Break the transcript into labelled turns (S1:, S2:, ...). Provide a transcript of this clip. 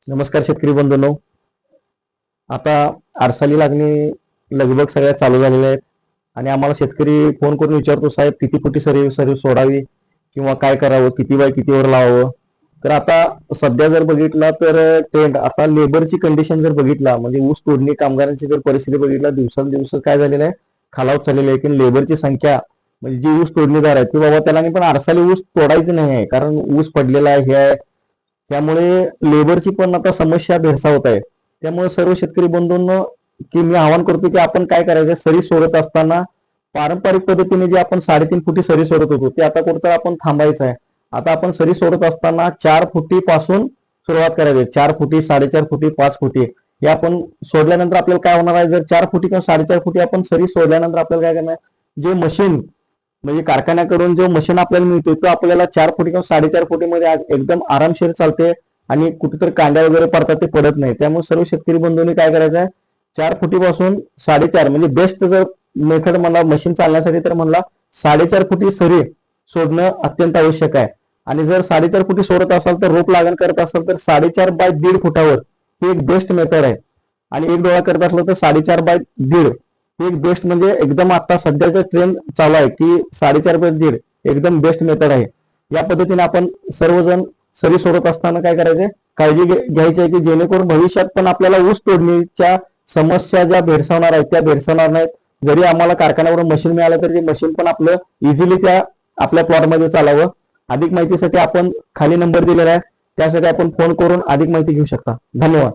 S1: नमस्कार शेतकरी बंधूंनो. आता आरसाली लागणी लगभग सगळ्या चालू झालेल्या आहेत आणि आम्हाला शेतकरी फोन करून विचारतो, साहेब किती फुटी सरी सरी सोडावी किंवा काय करावं, किती बाय कितीवर लावावं. तर आता सध्या जर बघितला तर ट्रेंड आता लेबरची कंडिशन जर बघितला म्हणजे ऊस तोडणी कामगारांची जर परिस्थिती बघितला दिवसांदिवस काय झालेलं आहे, खालावत चाललेली आहे की लेबरची संख्या म्हणजे जी ऊस तोडणीदार आहे की बाबा त्याला पण आरसाली ऊस तोडायचं नाही आहे कारण ऊस पडलेला आहे हे आहे. त्यामुळे लेबरची पण आता समस्या भेडसावत आहे. त्यामुळे सर्व शेतकरी बंधूंना की मी आवाहन करतो की आपण काय करायचं, सरी सोडत असताना पारंपरिक पद्धतीने जे आपण 3.5 फुटी सरी सोडत होतो ते आता कुठं आपण थांबायचं आहे. आता आपण सरी सोडत असताना 4 फुटी पासून सुरुवात करायची. 4 फुटी, 4.5 फुटी, 5 फुटी हे आपण सोडल्यानंतर आपल्याला काय होणार आहे, जर 4 फुटी किंवा 4.5 फुटी आपण सरी सोडल्यानंतर आपल्याला काय करणार, जे मशीन म्हणजे कारखान्याकडून जो मशीन आपल्याला मिळतो तो आपल्याला 4 फुटी किंवा 4.5 फुटीमध्ये एकदम आरामशीर चालते आणि कुठेतरी कांड्या वगैरे पडतात ते पडत नाही. त्यामुळे सर्व शेतकरी बंधूंनी काय करायचं आहे, 4 फुटीपासून 4.5 म्हणजे बेस्ट जर मेथड म्हणला मशीन चालण्यासाठी तर म्हणला 4.5 फुटी सरी सोडणं अत्यंत आवश्यक आहे. आणि जर 4.5 फुटी सोडत असाल तर रोप लागण करत असाल तर 4.5 बाय 1.5 फुटावर ही एक बेस्ट मेथड आहे. आणि एक डोळा करत असलं तर 4.5 बाय 1.5 ही एक बेस्ट म्हणजे एकदम आता सध्याचा ट्रेंड चालू आहे की 4.5 बाय 1.5 एकदम बेस्ट मेथड आहे. या पद्धतीने आपण सर्वजण सरी सोडत असताना काय करायचे, काळजी घ्यायची आहे की जेणेकरून भविष्यात पण आपल्याला ऊस तोडणीच्या समस्या ज्या भेडसावणार आहेत त्या भेडसावणार नाहीत. जरी आम्हाला कारखान्यावरून मशीन मिळालं तर ते मशीन पण आपलं इझिली त्या आपल्या प्लॉटमध्ये चालावं. अधिक माहितीसाठी आपण खाली नंबर दिलेला आहे, त्यासाठी आपण फोन करून अधिक माहिती घेऊ शकता. धन्यवाद.